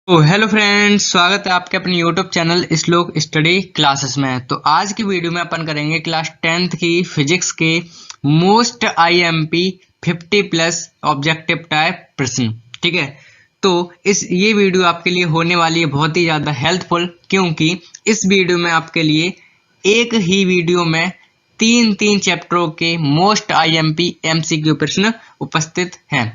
तो hello friends, स्वागत है आपके अपने यूट्यूब चैनल श्लोक स्टडी क्लासेस में। तो आज की वीडियो में अपन करेंगे क्लास 10th की फिजिक्स के most IMP 50 plus objective type प्रश्न। ठीक है, तो ये वीडियो आपके लिए होने वाली है बहुत ही ज़्यादा हेल्पफुल, क्योंकि इस वीडियो में आपके लिए एक ही वीडियो में तीन तीन चैप्टरों के मोस्ट आईएमपी एमसीक्यू प्रश्न उपस्थित हैं।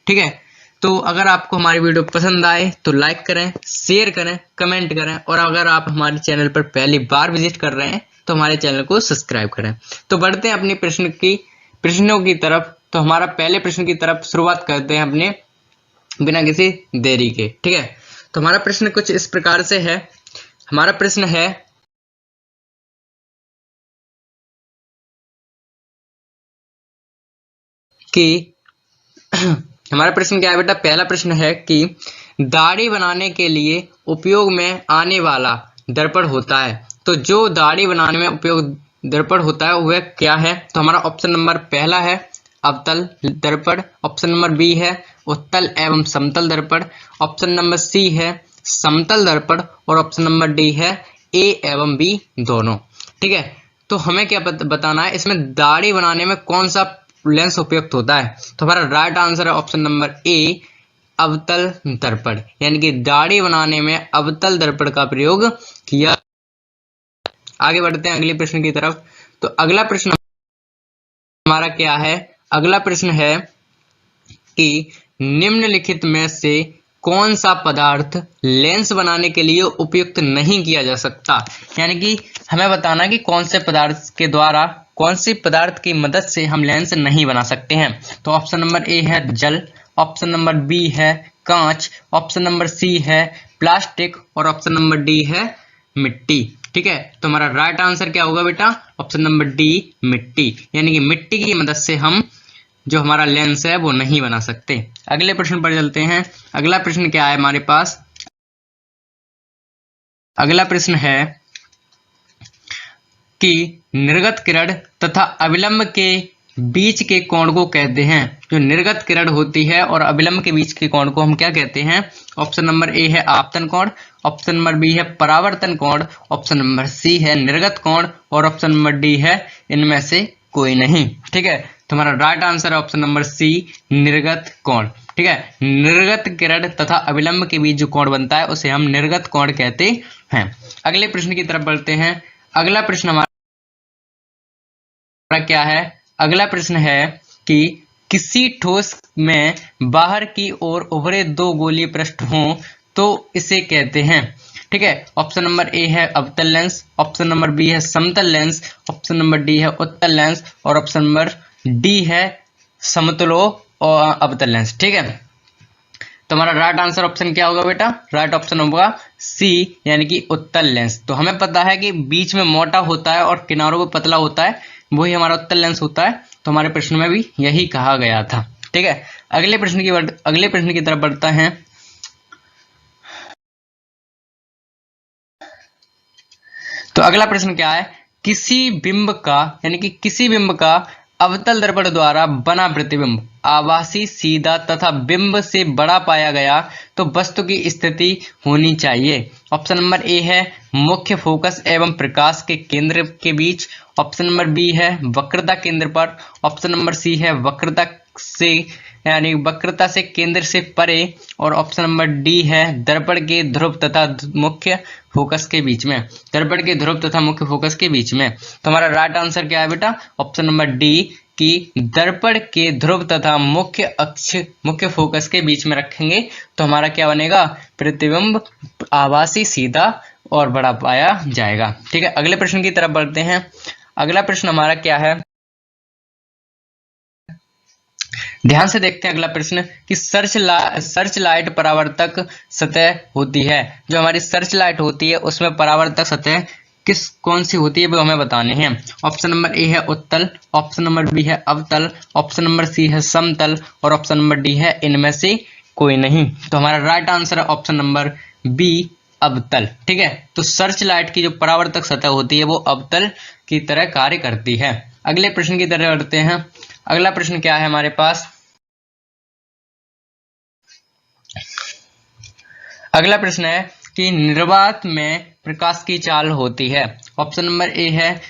ठीक है, तो अगर आपको हमारी वीडियो पसंद आए तो लाइक करें, शेयर करें, कमेंट करें, और अगर आप हमारे चैनल पर पहली बार विजिट कर रहे हैं तो हमारे चैनल को सब्सक्राइब करें। तो बढ़ते हैं अपने प्रश्नों की तरफ। तो हमारा पहले प्रश्न की तरफ शुरुआत करते हैं अपने बिना किसी देरी के। ठीक है, तो हमारा प्रश्न कुछ इस प्रकार से है। हमारा प्रश्न है कि हमारा प्रश्न क्या है बेटा? पहला प्रश्न है कि दाढ़ी बनाने के लिए उपयोग में आने वाला दर्पण होता है। तो जो दाढ़ी बनाने में उपयोग दर्पण होता है वह क्या है? तो हमारा ऑप्शन नंबर पहला है अवतल दर्पण, ऑप्शन नंबर बी है उत्तल एवं समतल दर्पण, ऑप्शन नंबर सी है समतल दर्पण, और ऑप्शन नंबर डी है ए एवं बी दोनों। ठीक है, तो हमें क्या बताना है इसमें दाढ़ी बनाने में कौन सा लेंस उपयुक्त होता है। तो हमारा राइट आंसर है ऑप्शन नंबर ए अवतल दर्पण, यानी कि दाढ़ी बनाने में अवतल दर्पण का प्रयोग किया। आगे बढ़ते हैं अगले प्रश्न की तरफ। तो अगला प्रश्न हमारा क्या है? अगला प्रश्न है कि निम्नलिखित में से कौन सा पदार्थ लेंस बनाने के लिए उपयुक्त नहीं किया जा सकता। यानी कि हमें बताना कि कौन से पदार्थ के द्वारा, कौन सी पदार्थ की मदद से हम लेंस नहीं बना सकते हैं। तो ऑप्शन नंबर ए है जल, ऑप्शन नंबर बी है कांच, ऑप्शन नंबर सी है प्लास्टिक, और ऑप्शन नंबर डी है मिट्टी। ठीक है, तो हमारा राइट आंसर क्या होगा बेटा? ऑप्शन नंबर डी मिट्टी, यानी कि मिट्टी की मदद से हम जो हमारा लेंस है वो नहीं बना सकते। अगले प्रश्न पर चलते हैं। अगला प्रश्न क्या है हमारे पास? अगला प्रश्न है कि निर्गत किरण तथा अविलंब के बीच के कोण को कहते हैं। जो निर्गत किरण होती है और अविलंब के बीच के कोण को हम क्या कहते हैं? ऑप्शन नंबर ए है आपतन कोण, ऑप्शन नंबर बी है परावर्तन कोण, ऑप्शन नंबर सी है निर्गत कोण, और ऑप्शन नंबर डी है इनमें से कोई नहीं। ठीक है, तो हमारा राइट आंसर है ऑप्शन नंबर सी निर्गत कोण। ठीक है, निर्गत किरण तथा अविलंब के बीच जो कोण बनता है उसे हम निर्गत कोण कहते हैं। अगले प्रश्न की तरफ बढ़ते हैं। अगला प्रश्न हमारा क्या है? अगला प्रश्न है कि किसी ठोस में बाहर की ओर उभरे दो गोलीय पृष्ठ हों तो इसे कहते हैं। ठीक है, ऑप्शन नंबर ए है अवतल लेंस, ऑप्शन नंबर बी है समतल लेंस, ऑप्शन नंबर डी है उत्तल लेंस, और ऑप्शन नंबर डी है समतलो और अवतल लेंस। ठीक है, तो हमारा राइट आंसर ऑप्शन क्या होगा बेटा? राइट ऑप्शन होगा सी, यानी कि उत्तल लेंस। तो हमें पता है कि बीच में मोटा होता है और किनारों पर पतला होता है, वही हमारा उत्तल लेंस होता है। तो हमारे प्रश्न में भी यही कहा गया था। ठीक है, अगले प्रश्न की तरफ बढ़ता है। तो अगला प्रश्न क्या है? किसी बिंब का, यानी कि किसी बिंब का अवतल दर्पण द्वारा बना प्रतिबिंब आभासी, सीधा तथा बिंब से बड़ा पाया गया तो वस्तु की स्थिति होनी चाहिए। ऑप्शन नंबर ए है मुख्य फोकस एवं प्रकाश के केंद्र के बीच, ऑप्शन नंबर बी है वक्रता केंद्र पर, ऑप्शन नंबर सी है वक्रता से, यानी वक्रता से केंद्र से परे, और ऑप्शन नंबर डी है दर्पण के ध्रुव तथा मुख्य फोकस के बीच में। दर्पण के ध्रुव तथा मुख्य फोकस के बीच में। तो हमारा राइट आंसर क्या है बेटा? ऑप्शन नंबर डी कि दर्पण के ध्रुव तथा मुख्य अक्ष, मुख्य फोकस के बीच में रखेंगे तो हमारा क्या बनेगा? प्रतिबिंब आभासी, सीधा और बड़ा पाया जाएगा। ठीक है, अगले प्रश्न की तरफ बढ़ते हैं। अगला प्रश्न हमारा क्या है? ध्यान से देखते हैं अगला प्रश्न कि सर्च लाइट परावर्तक सतह होती है। जो हमारी सर्च लाइट होती है उसमें परावर्तक सतह कौन सी होती है वो हमें बताने हैं। ऑप्शन नंबर ए है उत्तल, ऑप्शन नंबर बी है अवतल, ऑप्शन नंबर सी है समतल, और ऑप्शन नंबर डी है इनमें से कोई नहीं। तो हमारा राइट आंसर है ऑप्शन नंबर बी अवतल। ठीक है, तो सर्च लाइट की जो परावर्तक सतह होती है वो अवतल की तरह कार्य करती है। अगले प्रश्न की तरफ बढ़ते हैं। अगला प्रश्न क्या है हमारे पास? अगला प्रश्न है कि निर्वात में प्रकाश की चाल होती है। ऑप्शन नंबर ए है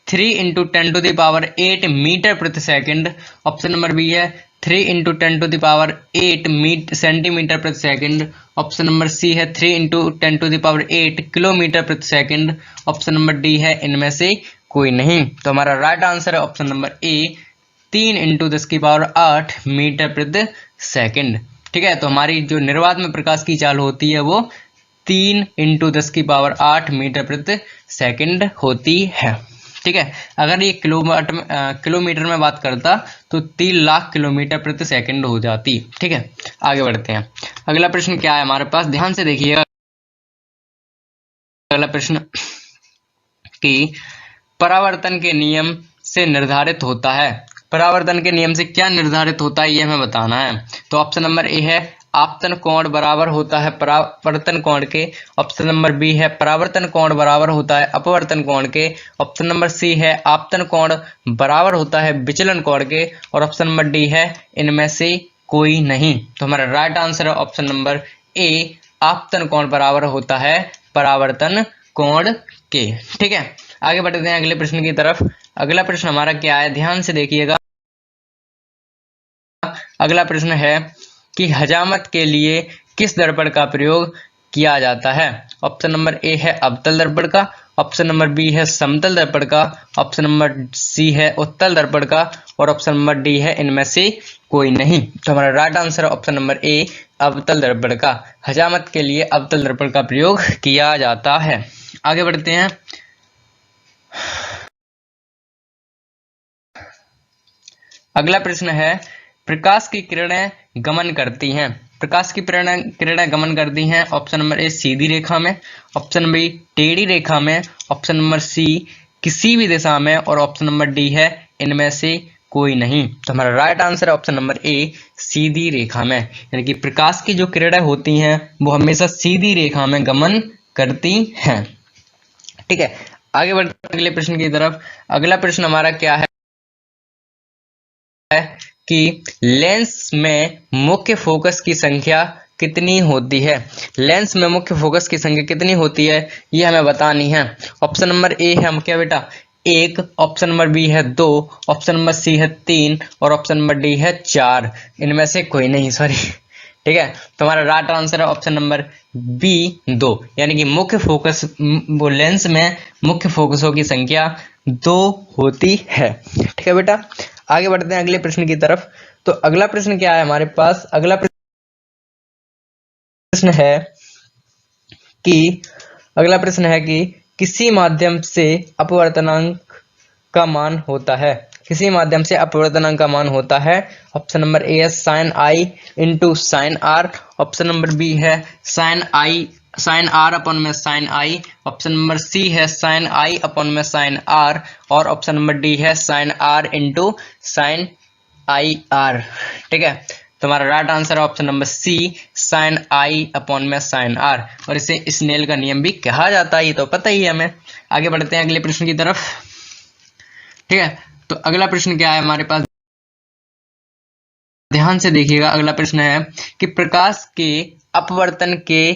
3 × 10⁸ मीटर प्रति सेकंड। ऑप्शन नंबर बी है 3 × 10⁸ सेंटीमीटर प्रति सेकंड। ऑप्शन नंबर सी है 3 × 10⁸ किलोमीटर प्रति सेकंड। ऑप्शन नंबर डी है इनमें से कोई नहीं। तो हमारा राइट आंसर है ऑप्शन नंबर ए 3 × 10⁸ मीटर प्रति सेकंड। ठीक है, तो हमारी जो निर्वात में प्रकाश की चाल होती है वो 3 × 10⁸ मीटर प्रति सेकंड होती है। ठीक है, अगर ये किलोमीटर में बात करता तो 3 लाख किलोमीटर प्रति सेकंड हो जाती। ठीक है, आगे बढ़ते हैं। अगला प्रश्न क्या है हमारे पास, ध्यान से देखिएगा। अगला प्रश्न कि परावर्तन के नियम से निर्धारित होता है। परावर्तन के नियम से क्या निर्धारित होता है ये हमें बताना है। तो ऑप्शन नंबर ए है आपतन कोण बराबर होता है परावर्तन कोण के। ऑप्शन नंबर बी है परावर्तन कोण बराबर होता है अपवर्तन कोण के। ऑप्शन नंबर सी है आपतन कोण बराबर होता है विचलन कोण के। और ऑप्शन नंबर डी है इनमें से कोई नहीं। तो हमारा राइट आंसर है ऑप्शन नंबर ए आपतन कोण बराबर होता है परावर्तन कोण के। ठीक है, आगे बढ़ते हैं अगले प्रश्न की तरफ। अगला प्रश्न हमारा क्या है, ध्यान से देखिएगा। अगला प्रश्न है कि हजामत के लिए किस दर्पण का प्रयोग किया जाता है। ऑप्शन नंबर ए है अवतल दर्पण का। ऑप्शन नंबर बी है समतल दर्पण का। ऑप्शन नंबर सी है उत्तल दर्पण का। और ऑप्शन नंबर डी है इनमें से कोई नहीं। तो हमारा राइट आंसर है ऑप्शन नंबर ए अवतल दर्पण का। हजामत के लिए अवतल दर्पण का प्रयोग किया जाता है। आगे बढ़ते हैं। अगला प्रश्न है प्रकाश की किरणें गमन करती हैं। प्रकाश की किरणें गमन करती हैं। ऑप्शन नंबर ए सीधी रेखा में। ऑप्शन नंबर बी टेढ़ी रेखा में। ऑप्शन नंबर सी किसी भी दिशा में। और ऑप्शन नंबर डी है इनमें से कोई नहीं। तो हमारा राइट आंसर है ऑप्शन नंबर ए सीधी रेखा में। यानी कि प्रकाश की जो किरणें होती हैं वो हमेशा सीधी रेखा में गमन करती हैं। ठीक है, आगे बढ़ते हैं अगले प्रश्न की तरफ। अगला प्रश्न हमारा क्या है कि लेंस में मुख्य फोकस की संख्या कितनी होती है। लेंस में मुख्य फोकस की संख्या कितनी होती है ये हमें बतानी है। ऑप्शन नंबर ए है हम क्या बेटा 1। ऑप्शन नंबर बी है 2। ऑप्शन नंबर सी है 3। और ऑप्शन नंबर डी है 4। इनमें से कोई नहीं, सॉरी। ठीक है, तो हमारा राइट आंसर है ऑप्शन नंबर बी 2। यानी कि मुख्य फोकस वो लेंस में मुख्य फोकसों की संख्या 2 होती है। ठीक है बेटा, आगे बढ़ते हैं अगले प्रश्न की तरफ। तो अगला प्रश्न क्या है हमारे पास, अगला प्रश्न है कि किसी माध्यम से अपवर्तनांक का मान होता है। किसी माध्यम से अपवर्तनांक का मान होता है। ऑप्शन नंबर ए है sine I into sine R. Option number B है साइन आर अपन में sine I. Option number C है साइन आई अपन में साइन आर। और ऑप्शन नंबर डी है sine R into sine I R. ठीक है, तो हमारा राइट आंसर है option number C sine I upon में साइन आर। और इसे स्नेल का नियम भी कहा जाता है, ये तो पता ही है हमें। आगे बढ़ते हैं अगले प्रश्न की तरफ। ठीक है, तो अगला प्रश्न क्या है हमारे पास, ध्यान से देखिएगा। अगला प्रश्न है कि प्रकाश के अपवर्तन के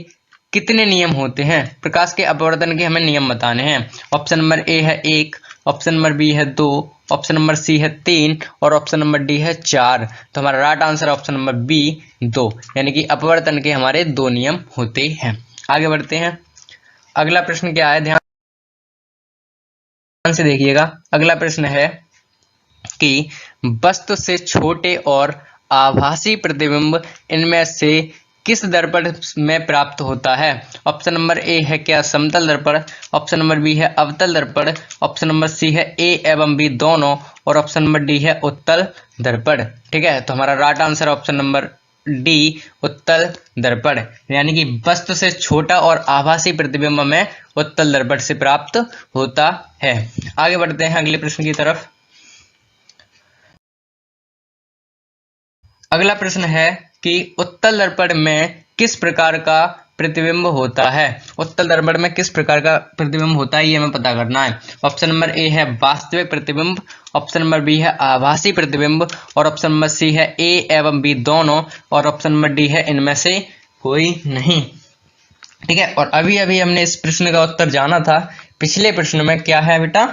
कितने नियम होते हैं। प्रकाश के अपवर्तन के हमें नियम बताने हैं। ऑप्शन नंबर ए है 1। ऑप्शन नंबर बी है 2। ऑप्शन नंबर सी है 3। और ऑप्शन नंबर डी है 4। तो हमारा right answer option number B 2। यानी कि अपवर्तन के हमारे 2 नियम होते हैं। आगे बढ़ते हैं। अगला प्रश्न क्या है, ध्यान से देखिएगा। अगला प्रश्न है कि वस्तु से छोटे और आभासी प्रतिबिंब इनमें से किस दर्पण में प्राप्त होता है। ऑप्शन नंबर ए है क्या समतल दर्पण। ऑप्शन नंबर बी है अवतल दर्पण। ऑप्शन नंबर सी है ए एवं बी दोनों। और ऑप्शन नंबर डी है उत्तल दर्पण। ठीक है, तो हमारा right answer option number D उत्तल दर्पण। यानी कि वस्तु से छोटा और आभासी प्रतिबिंब में उत्तल दर्पण से प्राप्त होता है। आगे बढ़ते हैं अगले प्रश्न की तरफ। अगला प्रश्न है कि उत्तल दर्पण में किस प्रकार का प्रतिबिंब होता है। उत्तल दर्पण में किस प्रकार का प्रतिबिंब होता है ये हमें पता करना है। ऑप्शन नंबर ए है वास्तविक प्रतिबिंब। ऑप्शन नंबर बी है आभासी प्रतिबिंब। और ऑप्शन नंबर सी है ए एवं बी दोनों। और ऑप्शन नंबर डी है इनमें से कोई नहीं। ठीक है। और अभी अभी हमने इस प्रश्न का उत्तर जाना था। पिछले प्रश्न में क्या है बेटा,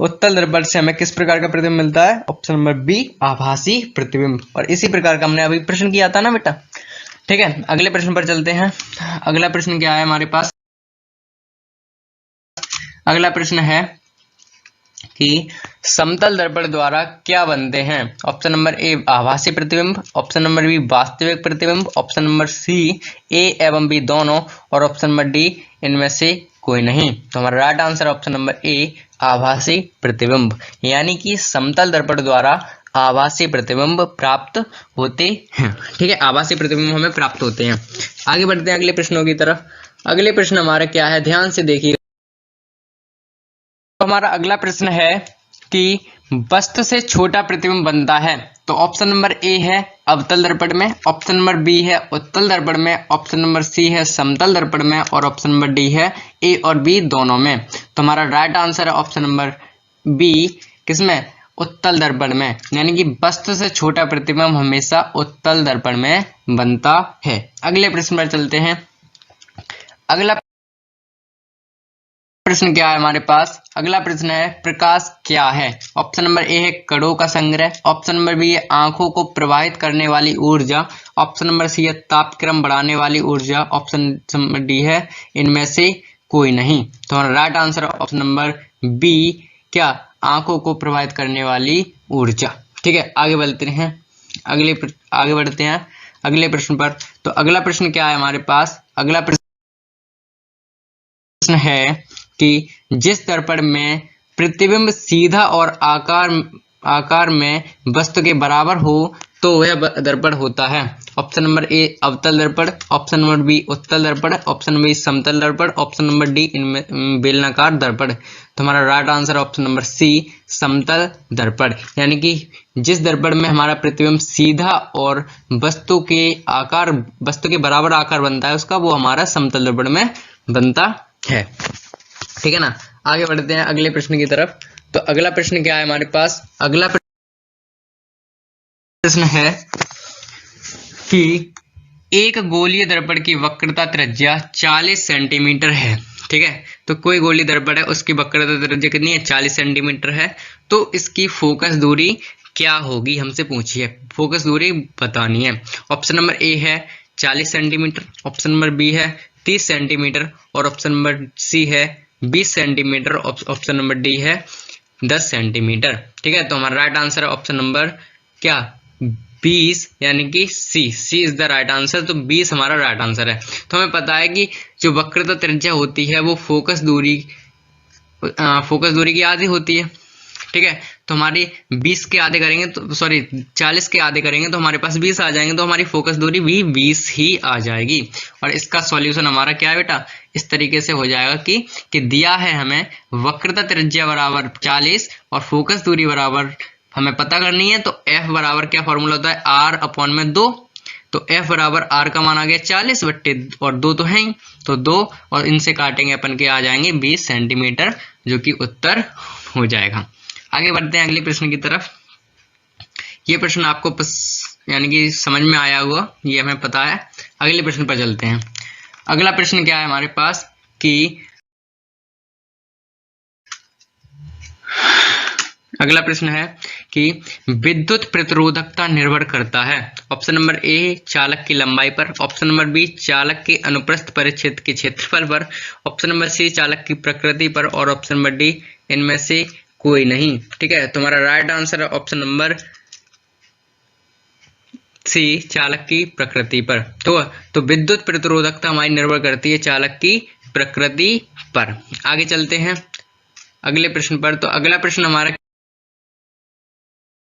उत्तल दर्पण से हमें किस प्रकार का प्रतिबिंब मिलता है, ऑप्शन नंबर बी आभासी प्रतिबिंब। और इसी प्रकार का हमने अभी प्रश्न किया था ना बेटा। ठीक है, अगले प्रश्न पर चलते हैं। अगला प्रश्न क्या है हमारे पास, अगला प्रश्न है कि समतल दर्पण द्वारा क्या बनते हैं। ऑप्शन नंबर ए आभासी प्रतिबिंब, ऑप्शन नंबर बी वास्तविक प्रतिबिंब, ऑप्शन नंबर सी ए एवं बी दोनों, और ऑप्शन नंबर डी इनमें से कोई नहीं। तो हमारा राइट आंसर ऑप्शन नंबर ए आभासी प्रतिबिंब, यानी कि समतल दर्पण द्वारा आभासी प्रतिबिंब प्राप्त होते हैं। ठीक है, आभासी प्रतिबिंब हमें प्राप्त होते हैं। आगे बढ़ते हैं अगले प्रश्नों की तरफ। अगले प्रश्न हमारा क्या है, ध्यान से देखिए। तो हमारा अगला प्रश्न है कि वस्तु से छोटा प्रतिबिंब बनता है। तो ऑप्शन नंबर ए है अवतल दर्पण में, ऑप्शन नंबर बी है उत्तल दर्पण में, ऑप्शन नंबर सी है समतल दर्पण में, और ऑप्शन नंबर डी है ए और बी दोनों में। तो हमारा राइट आंसर है ऑप्शन नंबर बी, किसमें, उत्तल दर्पण में, यानी कि वस्तु से छोटा प्रतिबिंब हमेशा उत्तल दर्पण में बनता है। अगले प्रश्न पर चलते हैं। अगला प्रश्न क्या है हमारे पास, अगला प्रश्न है प्रकाश क्या है। ऑप्शन नंबर ए है कणों का संग्रह, ऑप्शन नंबर बी है आंखों को प्रवाहित करने वाली ऊर्जा, ऑप्शन नंबर सी है तापक्रम बढ़ाने वाली ऊर्जा, ऑप्शन नंबर डी है इनमें से कोई नहीं। तो हमारा right answer option number B, क्या, आंखों को प्रभावित करने वाली ऊर्जा। ठीक है, आगे बढ़ते हैं आगे बढ़ते हैं अगले प्रश्न पर। तो अगला प्रश्न क्या है हमारे पास, अगला प्रश्न है कि जिस दर्पण में प्रतिबिंब सीधा और आकार में वस्तु के बराबर हो तो वह दर्पण होता है। ऑप्शन नंबर ए अवतल दर्पण, ऑप्शन नंबर बी उत्तल दर्पण, ऑप्शन नंबर बी समतल दर्पण, ऑप्शन नंबर डी इनमें बेलनाकार दर्पण। तो हमारा right answer option number C समतल दर्पण, यानी कि जिस दर्पण में हमारा प्रतिबिंब सीधा और वस्तु के बराबर आकार बनता है उसका, वो हमारा समतल दर्पण में बनता है। ठीक है ना, आगे बढ़ते हैं अगले प्रश्न की तरफ। तो अगला प्रश्न क्या है हमारे पास, अगला प्रश्न है कि एक गोलीय दर्पण की वक्रता त्रिज्या 40 सेंटीमीटर है। ठीक है, तो कोई गोलीय दर्पण है उसकी वक्रता त्रिज्या कितनी है, 40 सेंटीमीटर है। तो इसकी फोकस दूरी क्या होगी, हमसे पूछी है, फोकस दूरी बतानी है। ऑप्शन नंबर ए है 40 सेंटीमीटर, ऑप्शन नंबर बी है 30 सेंटीमीटर, और ऑप्शन नंबर सी है 20 सेंटीमीटर, ऑप्शन नंबर डी है 10 सेंटीमीटर। ठीक है, तो हमारा राइट आंसर है ऑप्शन नंबर क्या 20, यानी कि सी इज द राइट आंसर। तो 20 हमारा राइट आंसर है। तो हमें पता है कि जो वक्रता त्रिज्या होती है वो फोकस दूरी की आधी होती है। ठीक है, तो हमारी 20 के आधे करेंगे तो 40 के आधे करेंगे तो हमारे पास 20 आ जाएंगे, तो हमारी फोकस दूरी भी 20 ही आ जाएगी। और इसका सॉल्यूशन हमारा क्या है बेटा, इस तरीके से हो जाएगा कि दिया है हमें वक्रता त्रिज्या बराबर 40 और फोकस दूरी बराबर हमें पता करनी है। तो F बराबर क्या फॉर्मूला होता है, R/2। तो F बराबर R का मान आ गया 40 बट्टे और 2 तो है ही, तो 2 और इनसे काटेंगे अपन के आ जाएंगे 20 सेंटीमीटर, जो कि उत्तर हो जाएगा। आगे बढ़ते हैं अगले प्रश्न की तरफ। ये प्रश्न आपको यानी कि समझ में आया हुआ, ये हमें पता है। अगले प्रश्न पर चलते हैं। अगला प्रश्न क्या है हमारे पास कि अगला प्रश्न है कि विद्युत प्रतिरोधकता निर्भर करता है। ऑप्शन नंबर ए चालक की लंबाई पर, ऑप्शन नंबर बी चालक के अनुप्रस्थ परिक्षेत्र के क्षेत्रफल पर, ऑप्शन नंबर सी चालक की प्रकृति पर, और ऑप्शन नंबर डी इनमें से कोई नहीं। ठीक है, तुम्हारा राइट आंसर है ऑप्शन नंबर सी चालक की प्रकृति पर। तो विद्युत प्रतिरोधकता हमारी निर्भर करती है चालक की प्रकृति पर। आगे चलते हैं अगले प्रश्न पर। तो अगला प्रश्न हमारा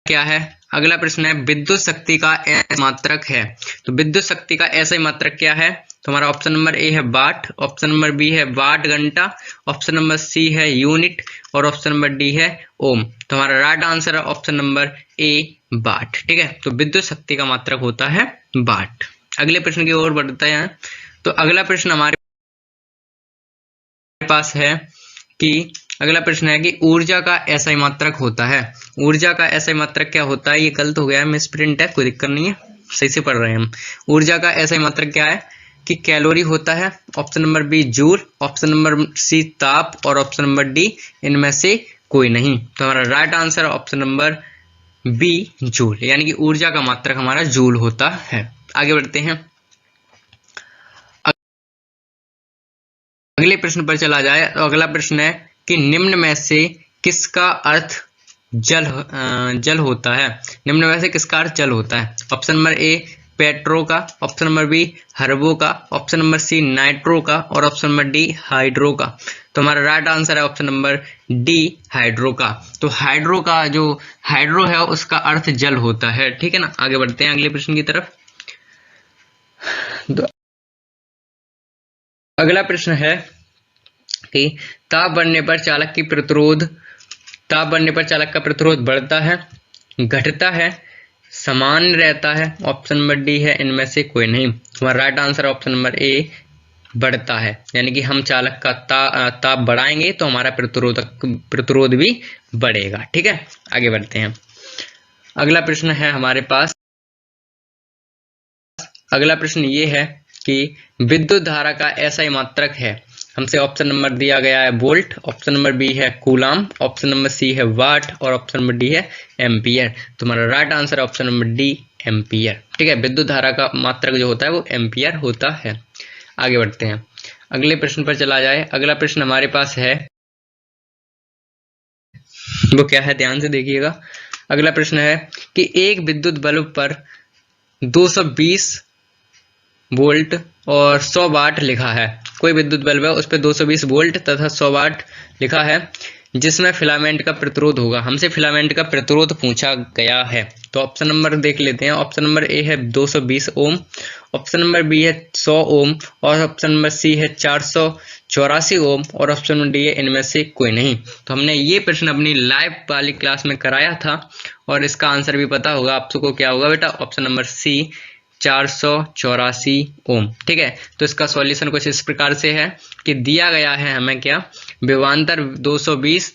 क्या है, अगला प्रश्न है विद्युत शक्ति का SI मात्रक है। तो विद्युत शक्ति का SI मात्रक क्या है, तो हमारा ऑप्शन नंबर ए है वाट, ऑप्शन नंबर बी है वाट घंटा, ऑप्शन नंबर सी है यूनिट, और ऑप्शन नंबर डी है ओम। तो हमारा राइट आंसर है ऑप्शन नंबर ए वाट। ठीक है, तो विद्युत शक्ति का मात्रक होता है वाट। अगले प्रश्न की ओर बढ़ते हैं। तो अगला प्रश्न हमारे पास है कि अगला प्रश्न है कि ऊर्जा का SI मात्रक होता है। ऊर्जा का SI मात्रक क्या होता है, ये गलत हो गया है, मिस प्रिंट है, कोई दिक्कत नहीं है, सही से पढ़ रहे हैं हम। ऊर्जा का SI मात्रक क्या है कि कैलोरी होता है, option number B joule, option number C ताप और ऑप्शन नंबर डी इनमें से कोई नहीं। तो हमारा राइट आंसर है ऑप्शन नंबर बी जूल, यानी कि ऊर्जा का मात्रक हमारा जूल होता है। आगे बढ़ते हैं, अगले प्रश्न पर चला जाए। तो अगला प्रश्न है कि निम्न में से किसका अर्थ जल होता है। निम्न में से किसका अर्थ जल होता है। ऑप्शन नंबर ए पेट्रो का, ऑप्शन नंबर बी हर्बो का, ऑप्शन नंबर सी नाइट्रो का और ऑप्शन नंबर डी हाइड्रो का। तो हमारा राइट आंसर है ऑप्शन नंबर डी हाइड्रो का। तो हाइड्रो का जो हाइड्रो है उसका अर्थ जल होता है, ठीक है ना। आगे बढ़ते हैं अगले प्रश्न की तरफ। तो अगला प्रश्न है कि ताप बढ़ने पर चालक का प्रतिरोध बढ़ता है, घटता है, समान रहता है। ऑप्शन नंबर डी है इनमें से कोई नहीं। हमारा राइट आंसर ऑप्शन नंबर ए बढ़ता है, यानी कि हम चालक का ताप बढ़ाएंगे तो हमारा प्रतिरोध भी बढ़ेगा, ठीक है। आगे बढ़ते हैं, अगला प्रश्न है हमारे पास। अगला प्रश्न ये है कि विद्युत धारा का SI मात्रक है। हमसे ऑप्शन नंबर दिया गया है वोल्ट, ऑप्शन नंबर बी है कूलाम, ऑप्शन नंबर सी है वाट और ऑप्शन नंबर डी है एम्पियर। तो हमारा राइट आंसर है ऑप्शन नंबर डी एम्पियर, ठीक है। विद्युत धारा का मात्रक जो होता है वो एम्पियर होता है। आगे बढ़ते हैं, अगले प्रश्न पर चला जाए। अगला प्रश्न हमारे पास है, वो क्या है ध्यान से देखिएगा। अगला प्रश्न है कि एक विद्युत बल्ब पर 220 वोल्ट और 100 वाट लिखा है। कोई विद्युत बल्ब है उस पर 220 वोल्ट तथा 100 वाट लिखा है, जिसमें फिलामेंट का प्रतिरोध होगा। हमसे फिलामेंट का प्रतिरोध पूछा गया है। तो ऑप्शन नंबर देख लेते हैं। ऑप्शन नंबर ए है 220 ओम, ऑप्शन नंबर बी है 100 ओम और ऑप्शन नंबर सी है 484 ओम और ऑप्शन नंबर डी है इनमें से कोई नहीं। तो हमने ये प्रश्न अपनी लाइव वाली क्लास में कराया था और इसका आंसर भी पता होगा आप सबको। क्या होगा बेटा, ऑप्शन नंबर सी 484 ओम, ठीक है। तो इसका सॉल्यूशन कुछ इस प्रकार से है कि दिया गया है हमें क्या, विभवांतर 220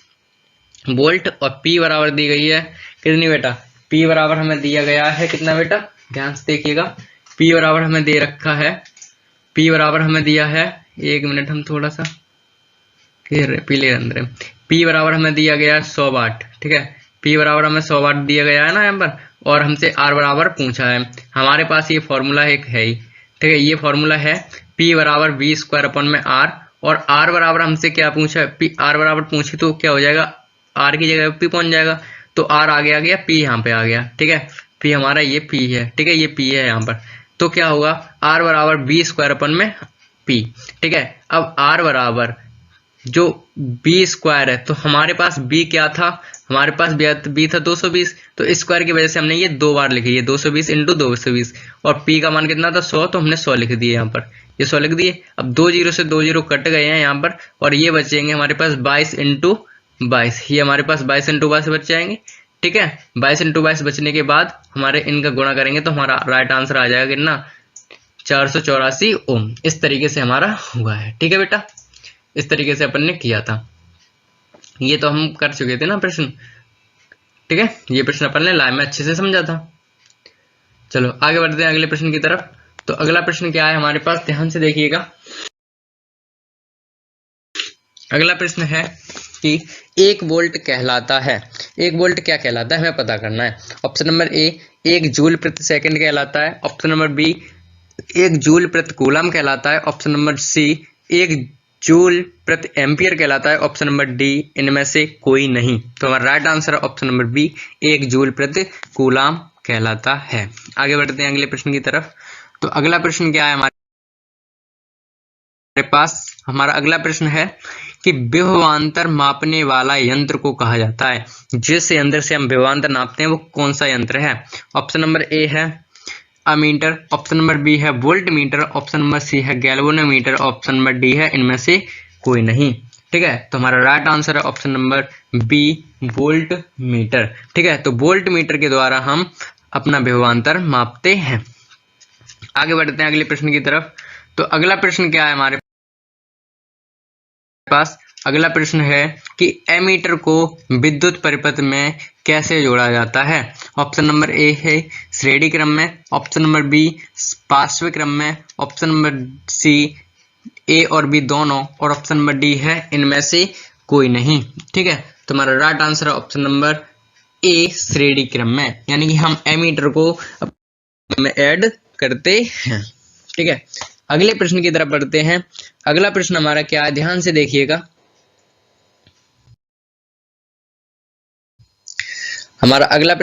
वोल्ट और P बराबर दी गई है कितनी बेटा, P बराबर हमें दिया गया है कितना बेटा, ध्यान से देखिएगा। P बराबर हमें दे रखा है, P बराबर हमें दिया है, एक मिनट हम थोड़ा सा पीले अंदर, P बराबर हमें दिया गया है 100 वाट, ठीक है। P बराबर हमें 100 वाट दिया गया है ना यहाँ पर, और हमसे R बराबर पूछा है। हमारे पास ये फॉर्मूला एक है ही, ठीक है। ये फॉर्मूला है P बराबर V स्क्वायर अपन में R, और R बराबर हमसे क्या पूछा है, R बराबर पूछे तो क्या हो जाएगा, R की जगह P पहुंच जाएगा। तो R आगे आ गया, P यहाँ पे आ गया, ठीक है। P हमारा ये P है, ठीक है, ये P है यहाँ पर। तो क्या होगा, R बराबर V स्क्वायर अपन में P, ठीक है। अब R बराबर जो B स्क्वायर है, तो हमारे पास B क्या था, हमारे पास B था 220, तो स्क्वायर की वजह से हमने ये 2 बार लिखी है, 220 इंटू 220, और P का मान कितना था 100, तो हमने 100 लिख दिए यहाँ पर, ये 100 लिख दिए। अब 2 जीरो से 2 जीरो कट गए हैं यहाँ पर, और ये बचेंगे हमारे पास 22 इंटू 22, ये हमारे पास 22 इंटू 22 बच जाएंगे, ठीक है। 22 इंटू 22 बचने के बाद हमारे इनका गुणा करेंगे तो हमारा राइट आंसर आ जाएगा कितना, 484 ओम। इस तरीके से हमारा हुआ है, ठीक है बेटा। इस तरीके से अपन ने किया था, ये तो हम कर चुके थे ना प्रश्न, ठीक है। ये प्रश्न अपन ने लाइव में अच्छे से समझा था। चलो आगे बढ़ते हैं अगले प्रश्न की तरफ। तो अगला प्रश्न क्या है हमारे पास, ध्यान से देखिएगा। अगला प्रश्न है कि 1 वोल्ट कहलाता है, 1 वोल्ट क्या कहलाता है हमें पता करना है। ऑप्शन नंबर ए 1 जूल प्रति सेकंड कहलाता है, ऑप्शन नंबर बी 1 जूल प्रति कूलम कहलाता है, ऑप्शन नंबर सी 1 जूल प्रति एम्पियर कहलाता है, ऑप्शन नंबर डी इनमें से कोई नहीं। तो हमारा राइट आंसर है ऑप्शन नंबर बी 1 जूल प्रति कूलम कहलाता है। आगे बढ़ते हैं अगले प्रश्न की तरफ। तो अगला प्रश्न क्या है हमारे पास, हमारा अगला प्रश्न है कि विभवांतर मापने वाला यंत्र को कहा जाता है। जिस यंत्र से हम विभवांतर नापते हैं वो कौन सा यंत्र है। ऑप्शन नंबर ए है अमीटर, ऑप्शन नंबर बी है voltmeter, option number C है गैल्वेनोमीटर, ऑप्शन नंबर डी है इनमें से कोई नहीं, ठीक है। तो हमारा राइट आंसर है option number B voltmeter, ठीक है। तो वोल्ट मीटर के द्वारा हम अपना विभवांतर मापते हैं। आगे बढ़ते हैं अगले प्रश्न की तरफ। तो अगला प्रश्न क्या है हमारे पास, अगला प्रश्न है कि एमीटर को विद्युत परिपथ में कैसे जोड़ा जाता है। ऑप्शन नंबर ए है श्रेणी क्रम में, ऑप्शन नंबर बी पार्श्व क्रम में, ऑप्शन नंबर सी ए और बी दोनों, और ऑप्शन नंबर डी है इनमें से कोई नहीं। ठीक है, तुम्हारा राइट आंसर है ऑप्शन नंबर ए श्रेणी क्रम में, यानी कि हम एमीटर को में ऐड करते हैं। ठीक है, अगले प्रश्न की तरफ बढ़ते हैं। अगला प्रश्न हमारा क्या है, ध्यान से देखिएगा। हमारा अगला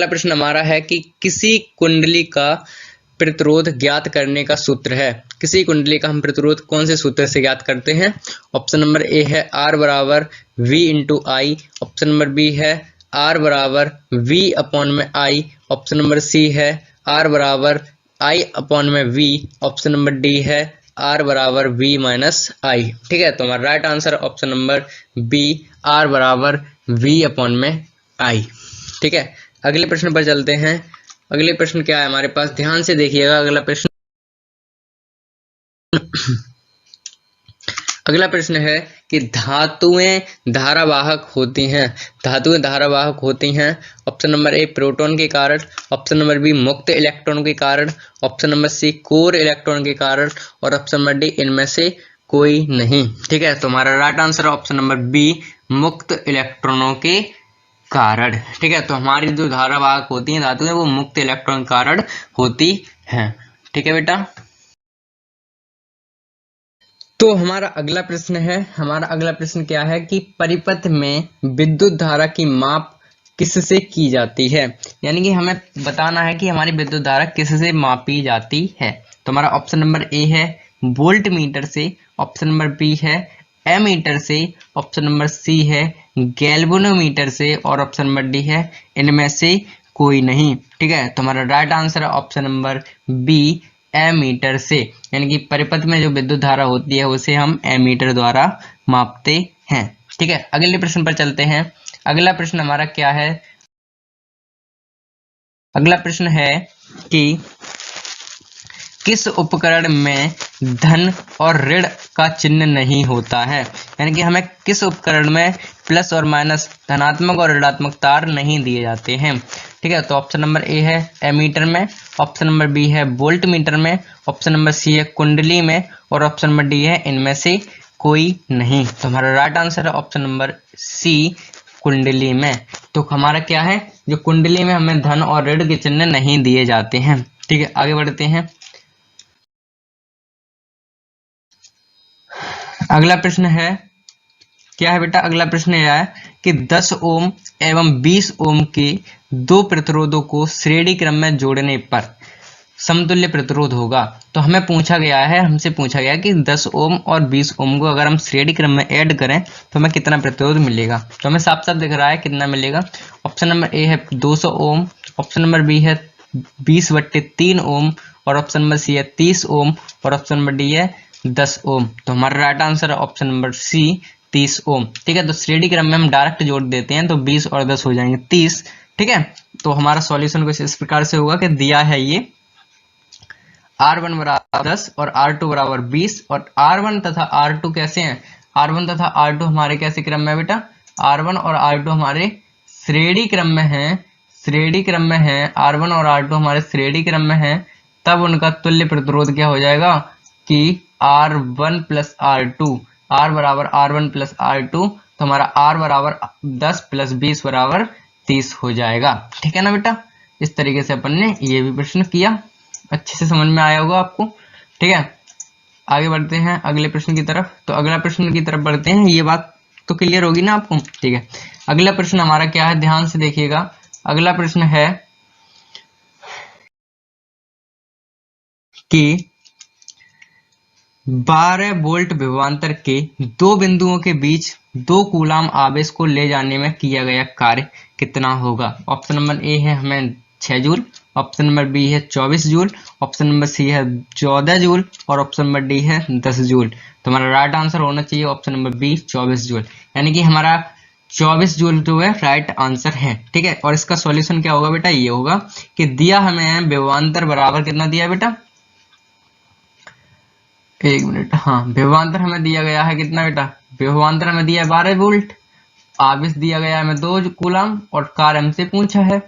प्रश्न हमारा है कि किसी कुंडली का प्रतिरोध ज्ञात करने का सूत्र है। किसी कुंडली का हम प्रतिरोध कौन से सूत्र से ज्ञात करते हैं। ऑप्शन नंबर ए है R बराबर V into I, option number B है R बराबर V अपॉन में I, ऑप्शन नंबर सी है R बराबर I अपॉन में V, ऑप्शन नंबर डी है R बराबर V माइनस I। ठीक है, तो हमारा right answer option number B R बराबर V अपॉन में I। ठीक है, अगले प्रश्न पर चलते हैं। अगले प्रश्न क्या है हमारे पास, ध्यान से देखिएगा। अगला प्रश्न है कि धातुएं धारावाहक होती हैं। धातुएं धारावाहक होती हैं। ऑप्शन नंबर ए प्रोटॉन के कारण, ऑप्शन नंबर बी मुक्त इलेक्ट्रॉन के कारण, option number C core electron के कारण, और ऑप्शन नंबर डी इनमें से कोई नहीं। ठीक है, तो हमारा right answer option number B मुक्त इलेक्ट्रॉनों के कारण। ठीक है, तो हमारी जो धारावाहक होती हैं धातुएं वो मुक्त इलेक्ट्रॉन के कारण होती हैं। ठीक है बेटा, तो हमारा अगला प्रश्न क्या है कि परिपथ में विद्युत धारा की माप किससे की जाती है। यानी कि हमें बताना है कि हमारी विद्युत धारा किससे मापी जाती है। तो हमारा ऑप्शन नंबर ए है वोल्ट मीटर से, ऑप्शन नंबर बी है एमीटर से, ऑप्शन नंबर सी है गैल्वेनोमीटर से, और ऑप्शन नंबर डी है इनमें से कोई नहीं। ठीक है, तो हमारा राइट आंसर है ऑप्शन नंबर बी एमीटर से, यानी कि परिपथ में जो विद्युत धारा होती है उसे हम एमीटर द्वारा मापते हैं। ठीक है, अगले प्रश्न पर चलते हैं। अगला प्रश्न हमारा क्या है, अगला प्रश्न है कि किस उपकरण में धन और ऋण का चिन्ह नहीं होता है। यानी कि हमें किस उपकरण में प्लस और माइनस धनात्मक और ऋणात्मक तार नहीं दिए जाते हैं। ठीक है, तो ऑप्शन नंबर ए है एमीटर में, ऑप्शन नंबर बी है वोल्ट मीटर में, ऑप्शन नंबर सी है कुंडली में, और ऑप्शन नंबर डी है इनमें से कोई नहीं। तो हमारा राइट आंसर है ऑप्शन नंबर सी कुंडली में। तो हमारा क्या है, जो कुंडली में हमें धन और ऋण के चिन्ह नहीं दिए जाते हैं। ठीक है, आगे बढ़ते हैं। अगला प्रश्न है क्या है बेटा, अगला प्रश्न यह है कि 10 ओम एवं 20 ओम के दो प्रतिरोधों को श्रेणी क्रम में जोड़ने पर समतुल्य प्रतिरोध होगा। तो हमसे पूछा गया है कि 10 ओम और 20 ओम को अगर हम श्रेणी क्रम में ऐड करें तो हमें कितना प्रतिरोध मिलेगा। तो हमें साफ साफ दिख रहा है कितना मिलेगा। ऑप्शन नंबर ए है 200 ओम, ऑप्शन नंबर बी है 20/3 ओम, और ऑप्शन नंबर सी है 30 ओम, और ऑप्शन नंबर डी है 10 ओम। तो हमारा राइट आंसर है ऑप्शन नंबर सी 30 ओम। ठीक है, तो श्रेणी क्रम में हम डायरेक्ट जोड़ देते हैं तो 20 और 10 हो जाएंगे 30। ठीक है, तो हमारा सॉल्यूशन कुछ इस प्रकार से होगा कि दिया है ये R1 बराबर 10 और R2 बराबर 20, और R1 तथा R2 कैसे हैं, R1 तथा R2 हमारे कैसे क्रम में बेटा, R1 और R2 हमारे श्रेणी क्रम में हैं, R1 और R2 हमारे श्रेणी क्रम में हैं, तब उनका तुल्य प्रतिरोध क्या हो जाएगा कि R1 प्लस R2, R बराबर R1 प्लस R2, तो हमारा R बराबर 10 प्लस 20 बराबर 30 हो जाएगा। ठीक है ना बेटा, इस तरीके से अपन ने ये भी प्रश्न किया, अच्छे से समझ में आया होगा आपको। ठीक है, आगे बढ़ते हैं अगले प्रश्न की तरफ। तो अगला प्रश्न की तरफ बढ़ते हैं, ये बात तो क्लियर होगी ना आपको। ठीक है, अगला प्रश्न हमारा क्या है, ध्यान से देखिएगा। अगला प्रश्न है कि 12 वोल्ट विभवांतर के दो बिंदुओं के बीच 2 कूलाम आवेश को ले जाने में किया गया कार्य कितना होगा। ऑप्शन नंबर ए है हमें 6 जूल, ऑप्शन नंबर बी है 24 जूल, ऑप्शन नंबर सी है 14 जूल, और ऑप्शन नंबर डी है 10 जूल। तो हमारा राइट आंसर होना चाहिए ऑप्शन नंबर बी 24 जूल, यानी कि हमारा 24 जूल जो है राइट आंसर है। ठीक है, और इसका सॉल्यूशन क्या होगा बेटा, ये होगा कि दिया हमें विभवांतर बराबर कितना दिया बेटा, एक मिनट, हाँ विभवांतर हमें दिया गया है कितना बेटा, विभवांतर हमें दिया है 12 वोल्ट, आवेश दिया गया है हमें 2 कूलम और कार्य हमसे पूछा है।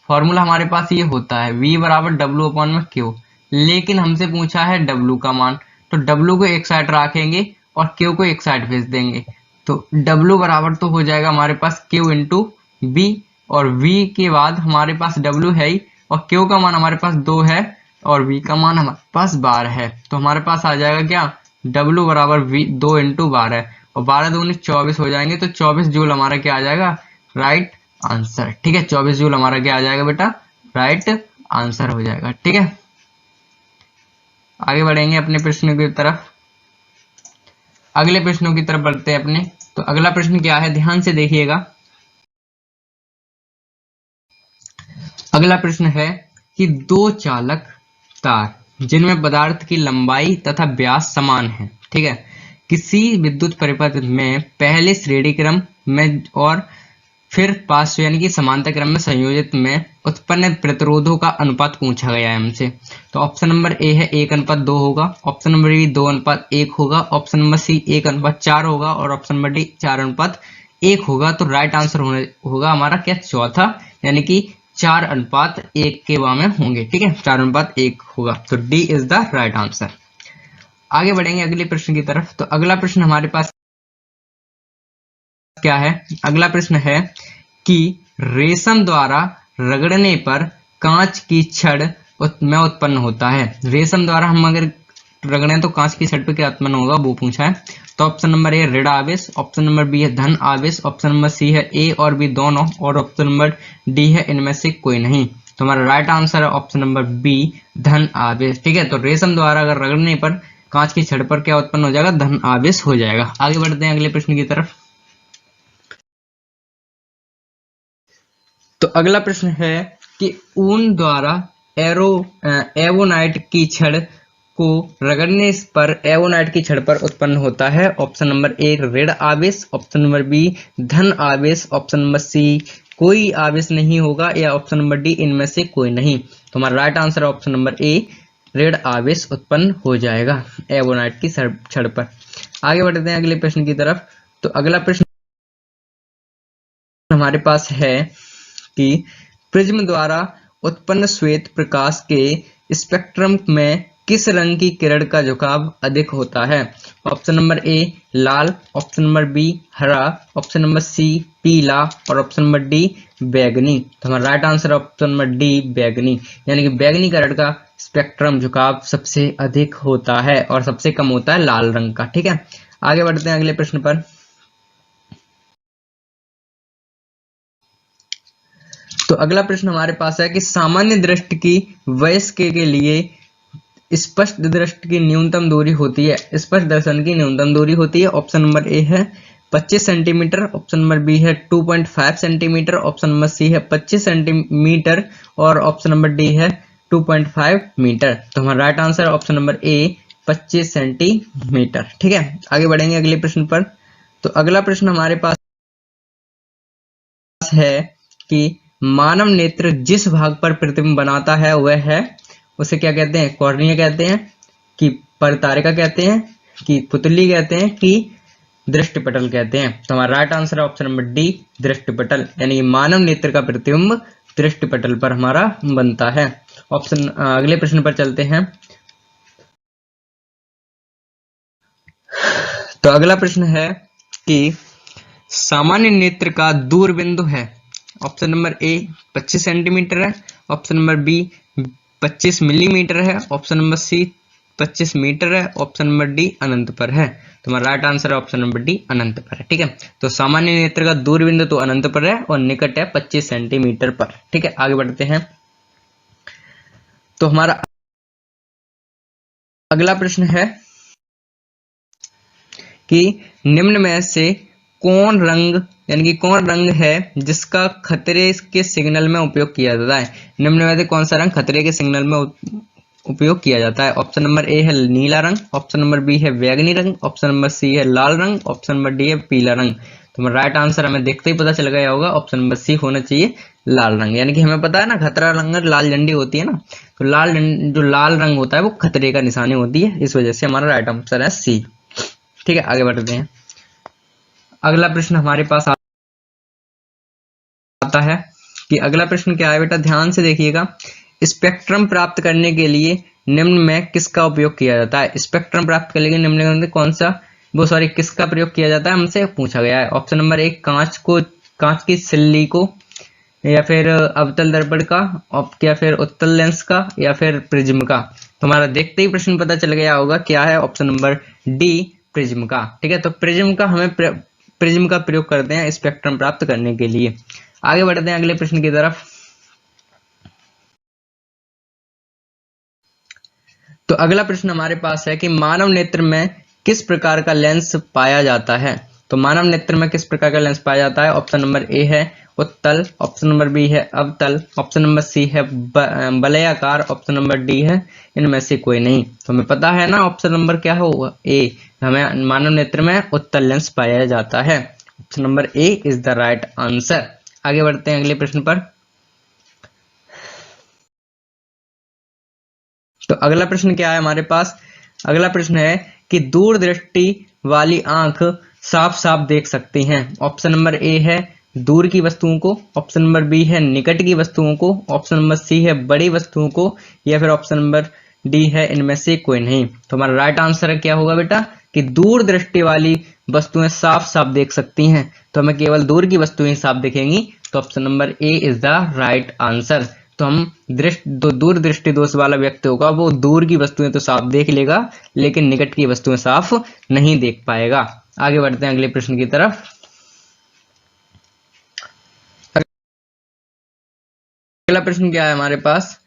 फॉर्मूला हमारे पास ये होता है V बराबर W अपॉन में Q, लेकिन हमसे पूछा है W का मान, तो W को एक साइड रखेंगे और Q को एक साइड भेज देंगे, तो W बराबर तो हो जाएगा हमारे पास Q इंटू V, और V के बाद हमारे पास W है ही और Q का मान हमारे पास 2 है और V का मान हमारे पास 12 है, तो हमारे पास आ जाएगा क्या, W बराबर V 2 इंटू 12 और 12 दूनी 24 हो जाएंगे, तो 24 जूल हमारा क्या आ जाएगा, राइट आंसर। ठीक है, 24 जूल हमारा क्या आ जाएगा बेटा, राइट आंसर हो जाएगा। ठीक है, आगे बढ़ेंगे अपने प्रश्नों की तरफ, अगले प्रश्नों की तरफ बढ़ते हैं अपने। तो अगला प्रश्न क्या है, ध्यान से देखिएगा। अगला प्रश्न है कि 2 चालक तार जिनमें पदार्थ की लंबाई तथा व्यास समान है, ठीक है, किसी विद्युत परिपथ में पहले श्रेणी क्रम में और फिर पार्श्व यानी कि समांतर क्रम में संयोजित में उत्पन्न प्रतिरोधों का अनुपात पूछा गया है हमसे। तो ऑप्शन नंबर ए है 1:2 होगा, ऑप्शन नंबर बी 2:1 होगा, ऑप्शन नंबर सी 1:4 होगा और ऑप्शन नंबर डी 4:1 होगा। तो राइट आंसर होगा हमारा क्या, चौथा, यानी कि 4:1 के वा में होंगे। ठीक है, 4:1 होगा, तो D is the right answer. आगे बढ़ेंगे अगले प्रश्न की तरफ। तो अगला प्रश्न हमारे पास क्या है, अगला प्रश्न है कि रेशम द्वारा रगड़ने पर कांच की छड़ में उत्पन्न होता है। रेशम द्वारा हम अगर रगड़ें तो कांच की छड़ पे क्या उत्पन्न होगा, वो पूछा है। तो ऑप्शन नंबर ए ऋण आवेश, ऑप्शन नंबर बी है धन आवेश, ऑप्शन नंबर सी है ए और बी दोनों, और ऑप्शन नंबर डी है इनमें से कोई नहीं। तो हमारा राइट आंसर है ऑप्शन नंबर बी धन आवेश। ठीक है, तो रेशम द्वारा अगर रगड़ने पर कांच की छड़ पर क्या उत्पन्न हो जाएगा, धन आवेश हो जाएगा। आगे बढ़ते हैं अगले प्रश्न की तरफ। तो अगला प्रश्न है कि ऊन द्वारा एवोनाइट की छड़ को रगड़ने पर एवोनाइट की छड़ पर उत्पन्न होता है। ऑप्शन नंबर ए ऋण आवेश, ऑप्शन नंबर बी धन आवेश, ऑप्शन नंबर सी कोई आवेश नहीं होगा, या ऑप्शन नंबर डी इनमें से कोई नहीं। तो हमारा राइट आंसर है ऑप्शन नंबर ए ऋण आवेश उत्पन्न हो जाएगा एवोनाइट की छड़ पर। आगे बढ़ते हैं अगले प्रश्न की तरफ। तो अगला प्रश्न हमारे पास है कि प्रिज्म द्वारा उत्पन्न श्वेत प्रकाश के स्पेक्ट्रम में किस रंग की किरण का झुकाव अधिक होता है। ऑप्शन नंबर ए लाल, ऑप्शन नंबर बी हरा, ऑप्शन नंबर सी पीला और ऑप्शन नंबर डी बैगनी। तो हमारा राइट आंसर है ऑप्शन नंबर डी बैगनी, यानी कि बैगनी किरण का स्पेक्ट्रम झुकाव सबसे अधिक होता है और सबसे कम होता है लाल रंग का। ठीक है, आगे बढ़ते हैं अगले प्रश्न पर। तो अगला प्रश्न हमारे पास है कि सामान्य दृष्टि की वयस्क के लिए स्पष्ट दृष्टि की न्यूनतम दूरी होती है, स्पष्ट दर्शन की न्यूनतम दूरी होती है। ऑप्शन नंबर ए है 25 सेंटीमीटर, ऑप्शन नंबर बी है 2.5 सेंटीमीटर, ऑप्शन नंबर सी है 25 सेंटीमीटर और ऑप्शन नंबर डी है 2.5 मीटर। तो हमारा राइट आंसर ऑप्शन नंबर ए 25 सेंटीमीटर। ठीक है, आगे बढ़ेंगे अगले प्रश्न पर। तो अगला प्रश्न हमारे पास है कि मानव नेत्र जिस भाग पर प्रतिबिंब बनाता है वह है, उसे क्या कहते हैं, कॉर्निया कहते हैं कि परतारिका कहते हैं कि पुतली कहते हैं कि दृष्टिपटल कहते हैं। तो हमारा राइट आंसर है ऑप्शन नंबर डी दृष्टिपटल, यानी कि मानव नेत्र का प्रतिबिंब दृष्टिपटल पर हमारा बनता है। ऑप्शन अगले प्रश्न पर चलते हैं। तो अगला प्रश्न है कि सामान्य नेत्र का दूर बिंदु है। ऑप्शन नंबर ए 25 सेंटीमीटर है, ऑप्शन नंबर बी 25 मिलीमीटर है, ऑप्शन नंबर सी 25 मीटर है, ऑप्शन नंबर डी अनंत पर है। तो हमारा राइट आंसर है ऑप्शन नंबर डी अनंत पर है। ठीक है, तो सामान्य नेत्र का दूर बिंदु तो अनंत पर है और निकट है 25 सेंटीमीटर पर। ठीक है, आगे बढ़ते हैं। तो हमारा अगला प्रश्न है कि निम्न में से कौन रंग यानी कि कौन रंग है जिसका खतरे के सिग्नल में उपयोग किया जाता है। निम्न में से कौन सा रंग खतरे के सिग्नल में उपयोग किया जाता है। ऑप्शन नंबर ए है नीला रंग, ऑप्शन नंबर बी है बैगनी रंग, ऑप्शन नंबर सी है लाल रंग, ऑप्शन नंबर डी है पीला रंग। तो राइट आंसर हमें देखते ही पता चल गया होगा, ऑप्शन नंबर सी होना चाहिए लाल रंग। यानी कि हमें पता है ना खतरा रंग लाल झंडी होती है ना, तो जो लाल रंग होता है वो खतरे का निशानी होती है, इस वजह से हमारा राइट आंसर है सी। ठीक है, आगे बढ़ते हैं। अगला प्रश्न हमारे पास आता है कि अगला प्रश्न क्या है बेटा, ध्यान से देखिएगा। स्पेक्ट्रम प्राप्त करने के लिए निम्न में किसका उपयोग किया जाता है? स्पेक्ट्रम प्राप्त करने के लिए निम्न में कौन सा किसका प्रयोग किया जाता है हमसे पूछा गया है। ऑप्शन नंबर 1 कांच की सिल्ली को, या फिर अवतल दर्पण का, या फिर उत्तल लेंस का, या फिर प्रिज्म का। तो हमारा देखते ही प्रश्न पता चल गया होगा क्या है, ऑप्शन नंबर डी प्रिज्म का। ठीक है, तो प्रिज्म का प्रयोग करते हैं स्पेक्ट्रम प्राप्त करने के लिए। आगे बढ़ते हैं अगले प्रश्न की तरफ। तो अगला प्रश्न हमारे पास है कि मानव नेत्र में किस प्रकार का लेंस पाया जाता है? तो मानव नेत्र में किस प्रकार का लेंस पाया जाता है? ऑप्शन नंबर ए है उत्तल, ऑप्शन नंबर बी है अवतल, ऑप्शन नंबर सी है वलयाकार, ऑप्शन नंबर डी है इनमें से कोई नहीं। तो हमें पता है ना ऑप्शन नंबर क्या होगा, ए। हमें मानव नेत्र में उत्तल लेंस पाया जाता है। Option number A is the right answer. आगे बढ़ते हैं अगले प्रश्न पर। तो अगला प्रश्न क्या है हमारे पास? अगला प्रश्न है कि दूरदृष्टि वाली आंख साफ साफ देख सकती हैं। ऑप्शन नंबर ए है दूर की वस्तुओं को, ऑप्शन नंबर बी है निकट की वस्तुओं को, ऑप्शन नंबर सी है बड़ी वस्तुओं को, या फिर ऑप्शन नंबर डी है इनमें से कोई नहीं। तो हमारा राइट आंसर क्या होगा बेटा कि दूर दृष्टि वाली वस्तुएं साफ साफ देख सकती हैं, तो हमें केवल दूर की वस्तुएं साफ दिखेंगी। तो option number A is the right answer. तो हम दूर दृष्टि दोष वाला व्यक्ति होगा वो दूर की वस्तुएं तो साफ देख लेगा, लेकिन निकट की वस्तुएं साफ नहीं देख पाएगा। आगे बढ़ते हैं अगले प्रश्न की तरफ। अगला प्रश्न क्या है हमारे पास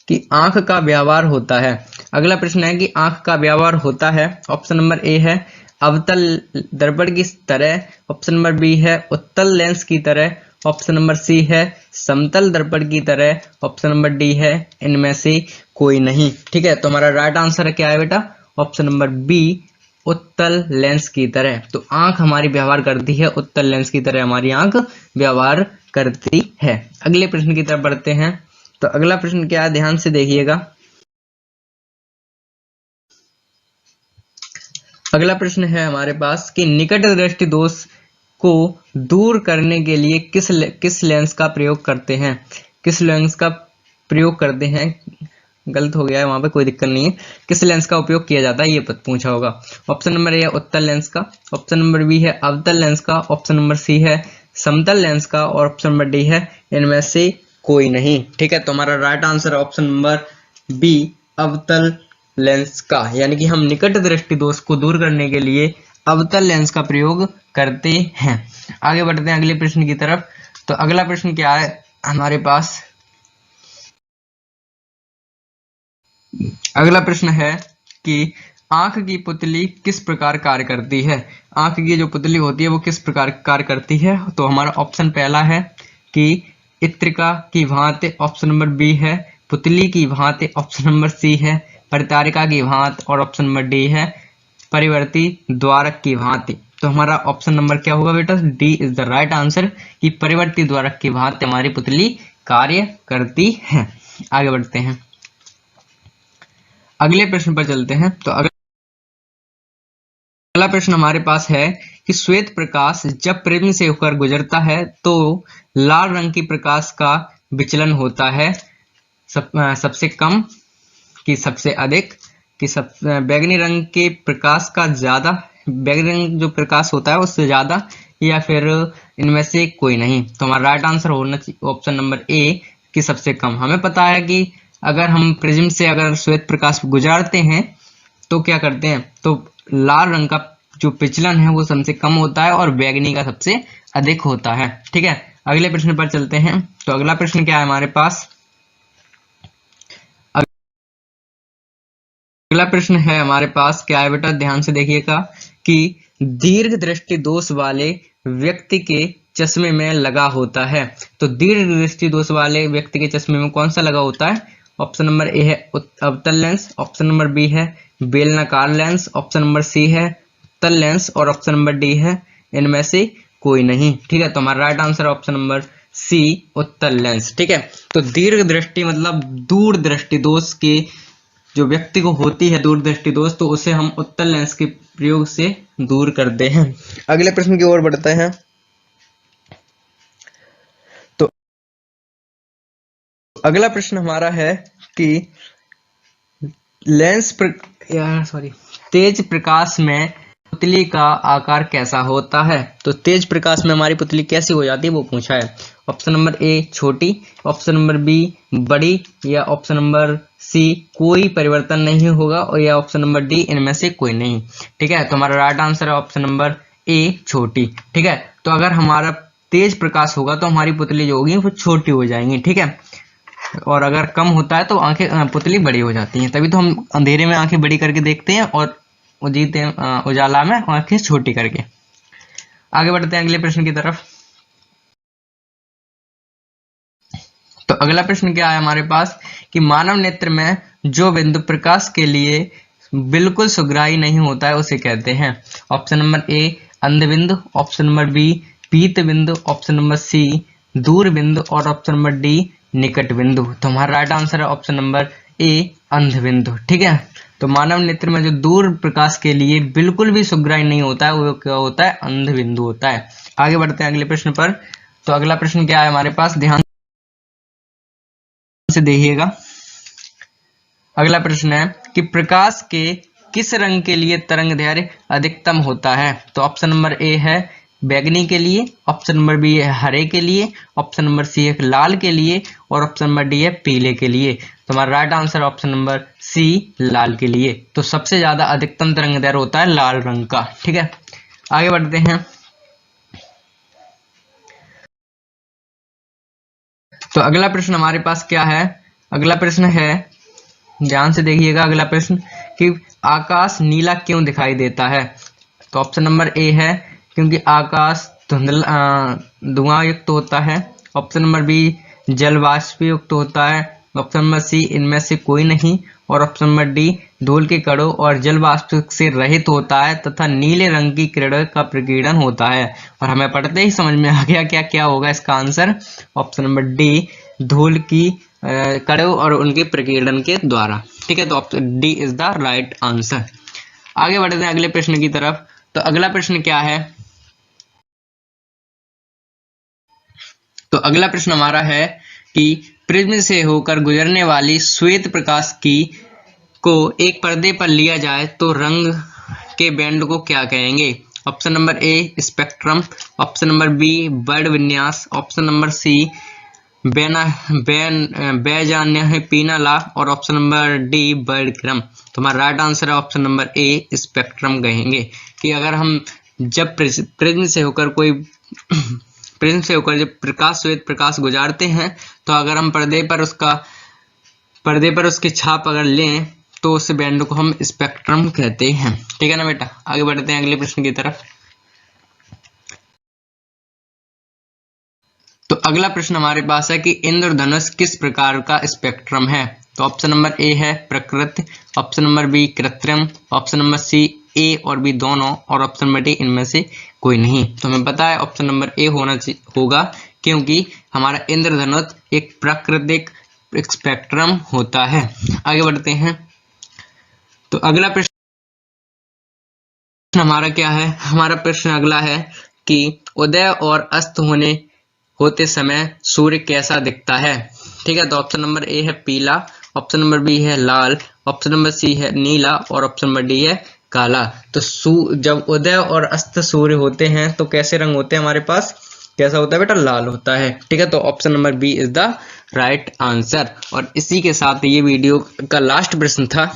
कि आंख का व्यवहार होता है। अगला प्रश्न है कि आंख का व्यवहार होता है। ऑप्शन नंबर ए है अवतल दर्पण की तरह, ऑप्शन नंबर बी है उत्तल लेंस की तरह, ऑप्शन नंबर सी है समतल दर्पण की तरह, ऑप्शन नंबर डी है इनमें से कोई नहीं। ठीक है, तो हमारा राइट आंसर क्या है बेटा? ऑप्शन नंबर बी उत्तल लेंस की तरह। तो आंख हमारी व्यवहार करती है उत्तल लेंस की तरह, हमारी आंख व्यवहार करती है। अगले प्रश्न की तरफ बढ़ते हैं। तो अगला प्रश्न क्या है, ध्यान से देखिएगा। अगला प्रश्न है हमारे पास कि निकट दृष्टि दोष को दूर करने के लिए किस लेंस का प्रयोग करते हैं? किस लेंस का प्रयोग करते हैं? गलत हो गया है वहां पे, कोई दिक्कत नहीं है। किस लेंस का उपयोग किया जाता है ये पूछा होगा। ऑप्शन नंबर ए है उत्तल लेंस का, ऑप्शन नंबर बी है अवतल लेंस का, ऑप्शन नंबर सी है समतल लेंस का, और ऑप्शन नंबर डी है इनमें से कोई नहीं। ठीक है, तो हमारा राइट आंसर है ऑप्शन नंबर बी अवतल लेंस का। यानी कि हम निकट दृष्टि दोष को दूर करने के लिए अवतल लेंस का प्रयोग करते हैं। आगे बढ़ते हैं अगले प्रश्न की तरफ। तो अगला प्रश्न क्या है हमारे पास? अगला प्रश्न है कि आंख की पुतली किस प्रकार कार्य करती है? आंख की जो पुतली होती है वो किस प्रकार कार्य करती है? तो हमारा ऑप्शन पहला है कि इत्रिका की भांति, ऑप्शन नंबर बी है पुतली की भांति, ऑप्शन नंबर सी है परितारिका की भांति, और ऑप्शन नंबर डी है परिवर्ती द्वारक की भांति। तो हमारा ऑप्शन नंबर क्या होगा बेटा? D is the right answer कि परिवर्ती द्वारक की भांति हमारी पुतली कार्य करती है। आगे बढ़ते हैं, अगले प्रश्न पर चलते हैं। तो अगला प्रश्न हमारे पास है कि श्वेत प्रकाश जब प्रिज्म से होकर गुजरता है तो लाल रंग की प्रकाश का विचलन होता है सबसे कम कि सबसे अधिक, कि बैगनी रंग के प्रकाश का ज्यादा, बैगनी रंग जो प्रकाश होता है उससे ज्यादा, या फिर इनमें से कोई नहीं। तो हमारा राइट आंसर होना चाहिए ऑप्शन नंबर ए कि सबसे कम। हमें पता है कि अगर हम प्रिज्म से अगर श्वेत प्रकाश गुजारते हैं तो क्या करते हैं, तो लाल रंग का जो विचलन है वो सबसे कम होता है और बैगनी का सबसे अधिक होता है। ठीक है, अगले प्रश्न पर चलते हैं। तो अगला प्रश्न क्या है हमारे पास? अगला प्रश्न है हमारे पास क्या है बेटा? ध्यान से देखिएगा कि दीर्घ दृष्टि दोष वाले व्यक्ति के चश्मे में लगा होता है। तो दीर्घ दृष्टि दोष वाले व्यक्ति के चश्मे में कौन सा लगा होता है? ऑप्शन नंबर ए है अवतल लेंस, ऑप्शन नंबर बी है बेलनाकार लेंस, ऑप्शन नंबर सी है उत्तल लेंस और ऑप्शन नंबर डी है इनमें से कोई नहीं। ठीक है, तो हमारा राइट आंसर है ऑप्शन नंबर सी उत्तल लेंस। ठीक है, तो दीर्घ दृष्टि मतलब दूर दृष्टि दोष के जो व्यक्ति को होती है दूर दृष्टि दोष, तो उसे हम उत्तल लेंस के प्रयोग से दूर करते हैं। अगले प्रश्न की ओर बढ़ते हैं। तो अगला प्रश्न हमारा है कि तेज प्रकाश में पुतली का आकार कैसा होता है। तो तेज प्रकाश में हमारी पुतली कैसी हो जाती है वो पूछा है। ऑप्शन नंबर ए छोटी, ऑप्शन नंबर बी बड़ी, या ऑप्शन नंबर सी कोई परिवर्तन नहीं होगा, और या ऑप्शन नंबर डी इनमें से कोई नहीं। ठीक है, तो हमारा राइट आंसर है ऑप्शन नंबर ए छोटी। ठीक है, तो अगर हमारा तेज प्रकाश होगा तो हमारी पुतली जो होगी वो छोटी हो जाएंगी। ठीक है, और अगर कम होता है तो आंखें पुतली बड़ी हो जाती हैं। तभी तो हम अंधेरे में आंखें बड़ी करके देखते हैं और उजाला में आंखें छोटी करके। आगे बढ़ते हैं अगले प्रश्न की तरफ। तो अगला प्रश्न क्या है हमारे पास कि मानव नेत्र में जो बिंदु प्रकाश के लिए बिल्कुल सुग्राही नहीं होता है उसे कहते हैं। ऑप्शन नंबर ए अंध बिंदु, ऑप्शन नंबर बी पीत बिंदु, ऑप्शन नंबर सी दूर बिंदु, और ऑप्शन नंबर डी निकट बिंदु। तो हमारा राइट आंसर है ऑप्शन नंबर ए अंध बिंदु। ठीक है, तो मानव नेत्र में जो दूर प्रकाश के लिए बिल्कुल भी सुग्राही नहीं होता है वो क्या होता है, अंध बिंदु होता है। आगे बढ़ते हैं अगले प्रश्न पर। तो अगला प्रश्न क्या है हमारे पास, ध्यान से देखिएगा। अगला प्रश्न है कि प्रकाश के किस रंग के लिए तरंग दैर्घ्य अधिकतम होता है। तो ऑप्शन नंबर ए है बैगनी के लिए, ऑप्शन नंबर बी है हरे के लिए, ऑप्शन नंबर सी है लाल के लिए, और ऑप्शन नंबर डी है पीले के लिए। तो हमारा right answer option number C लाल के लिए। तो सबसे ज्यादा अधिकतम तरंग दैर्घ्य होता है लाल रंग का। ठीक है, आगे बढ़ते हैं। तो अगला प्रश्न हमारे पास क्या है, अगला प्रश्न है ध्यान से देखिएगा। अगला प्रश्न कि आकाश नीला क्यों दिखाई देता है। तो ऑप्शन नंबर ए है क्योंकि आकाश धुआं युक्त होता है, ऑप्शन नंबर बी जल वाष्प युक्त होता है, ऑप्शन नंबर सी इनमें से कोई नहीं, और ऑप्शन नंबर डी धूल के कणों और जल वाष्प से रहित होता है तथा नीले रंग की किरणों का प्रकीर्णन होता है। और हमें पढ़ते ही समझ में आ गया क्या क्या होगा इसका आंसर, ऑप्शन नंबर डी धूल की कणों और उनके प्रकीर्णन के द्वारा। ठीक है, तो option D is the right answer. आगे बढ़ते हैं अगले प्रश्न की तरफ। तो अगला प्रश्न क्या है, तो अगला प्रश्न हमारा है कि प्रिज्म से होकर गुजरने वाली श्वेत प्रकाश को एक पर्दे पर लिया जाए तो रंग के बैंड को क्या कहेंगे। Option number A spectrum, option number B वर्ड विन्यास, ऑप्शन नंबर सी बेजान्य पीनाला, और ऑप्शन नंबर डी वर्ड क्रम। तो हमारा राइट आंसर है ऑप्शन नंबर ए स्पेक्ट्रम कहेंगे। कि अगर हम जब प्रिज्म से होकर जब प्रकाश श्वेत प्रकाश गुजारते हैं तो अगर हम पर्दे पर उसकी छाप अगर लें तो उस बैंड को हम स्पेक्ट्रम कहते हैं। ठीक है ना बेटा, आगे बढ़ते हैं अगले प्रश्न की तरफ। तो अगला प्रश्न हमारे पास है कि इंद्रधनुष किस प्रकार का स्पेक्ट्रम है। तो ऑप्शन नंबर ए है प्रकृति, ऑप्शन नंबर बी कृत्रिम, ऑप्शन नंबर सी ए और बी दोनों, और ऑप्शन नंबर डी इनमें से कोई नहीं। तो हमें पता है ऑप्शन नंबर ए होगा क्योंकि हमारा इंद्रधनुष एक प्राकृतिक स्पेक्ट्रम होता है। आगे बढ़ते हैं। तो अगला प्रश्न हमारा क्या है, हमारा प्रश्न अगला है कि उदय और अस्त होते समय सूर्य कैसा दिखता है। ठीक है, तो ऑप्शन नंबर ए है पीला, ऑप्शन नंबर बी है लाल, ऑप्शन नंबर सी है नीला, और ऑप्शन नंबर डी है काला। तो जब उदय और अस्त सूर्य होते हैं तो कैसे रंग होते हैं हमारे पास, कैसा होता है बेटा, लाल होता है। ठीक है, तो option number B is the right answer. और इसी के साथ ये वीडियो का लास्ट प्रश्न था।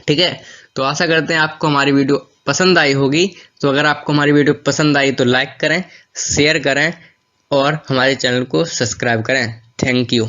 ठीक है, तो आशा करते हैं आपको हमारी वीडियो पसंद आई होगी। तो अगर आपको हमारी वीडियो पसंद आई तो लाइक करें, शेयर करें और हमारे चैनल को सब्सक्राइब करें। Thank you.